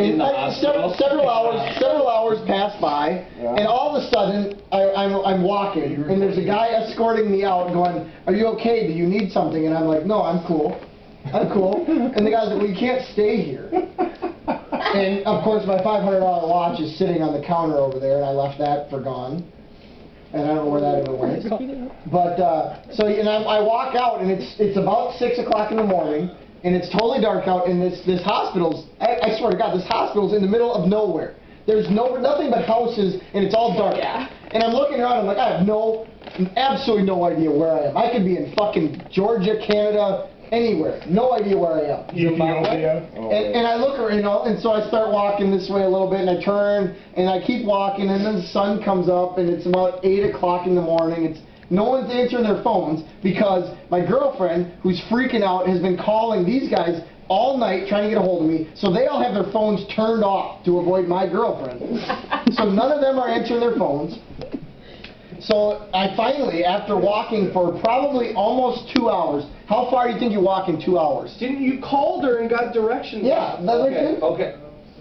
And several hours pass by, and all of a sudden, I'm walking, and there's a guy escorting me out going, "Are you okay? Do you need something?" And I'm like, "No, I'm cool. I'm cool." And the guy's like, "Well, you can't stay here." And of course, my $500 watch is sitting on the counter over there, and I left that for gone. And I don't know where that ever went. But, I walk out, and it's about 6 o'clock in the morning, and it's totally dark out, and this hospital's, I swear to God, this hospital's in the middle of nowhere. There's nothing but houses, and it's all dark. Yeah. And I'm looking around, I'm like, I have absolutely no idea where I am. I could be in fucking Georgia, Canada, anywhere. No idea where I am. Ethiopia. And I look around, and so I start walking this way a little bit, and I turn, and I keep walking, and then the sun comes up, and it's about 8 o'clock in the morning. No one's answering their phones because my girlfriend, who's freaking out, has been calling these guys all night trying to get a hold of me, so they all have their phones turned off to avoid my girlfriend. So none of them are answering their phones. So I finally, after walking for probably almost 2 hours, how far do you think you walk in 2 hours? Didn't you called her and got directions? Yeah, Okay.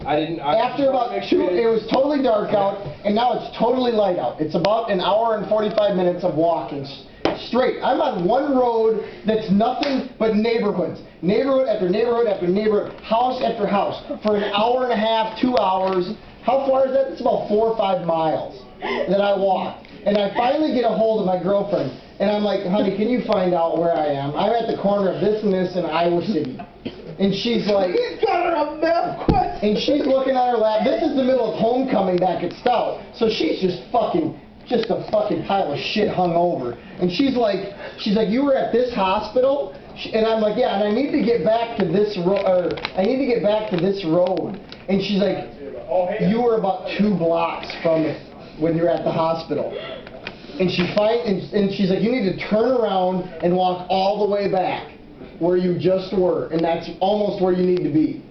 After about it was totally dark out, and now it's totally light out. It's about an hour and 45 minutes of walking straight. I'm on one road that's nothing but neighborhoods. Neighborhood after neighborhood after neighborhood, house after house, for an hour and a half, 2 hours. How far is that? It's about 4 or 5 miles that I walked. And I finally get a hold of my girlfriend, and I'm like, "Honey, can you find out where I am? I'm at the corner of this and this in Iowa City." And she's like, He's got her a map quest. and she's looking at her lap. This is the middle of homecoming back at Stout, so she's just a fucking pile of shit hung over. And she's like, "You were at this hospital?" And I'm like, "Yeah, and I need to get back to this road. And she's like, "You were about 2 blocks from it when you're at the hospital." And she's like, "You need to turn around and walk all the way back where you just were, and that's almost where you need to be."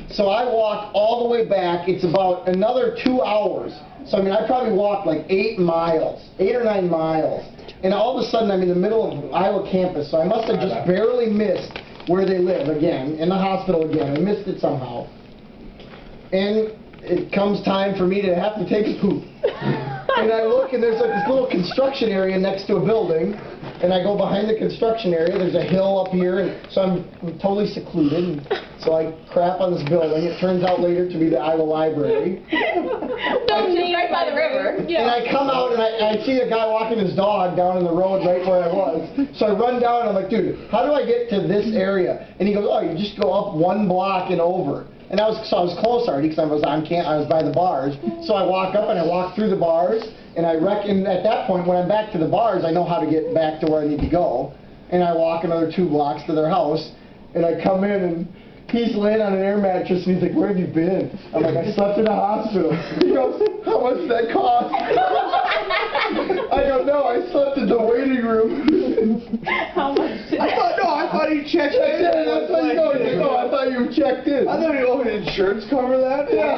So I walked all the way back. It's about another 2 hours. So I mean, I probably walked like 8 or 9 miles. And all of a sudden, I'm in the middle of Iowa campus, so I must have just barely missed where they live again, in the hospital again. I missed it somehow. And it comes time for me to have to take a poop. And I look, and there's like this little construction area next to a building, and I go behind the construction area. There's a hill up here, and so I'm totally secluded. And so I crap on this building. It turns out later to be the Iowa Library. Right by the river. Yeah. And I come out, and I see a guy walking his dog down in the road right where I was. So I run down, and I'm like, "Dude, how do I get to this area?" And he goes, "Oh, you just go up 1 block and over." And I was close already because I was by the bars. So I walk up and I walk through the bars, and I reckon at that point when I'm back to the bars, I know how to get back to where I need to go. And I walk another 2 blocks to their house, and I come in, and he's laying on an air mattress, and he's like, "Where have you been?" I'm like, "I slept in a hospital." He goes, "How much did that cost?" I go, "No, I slept in the waiting room." How much did I thought he checked in. I thought you checked in. I thought insurance cover that. Yeah.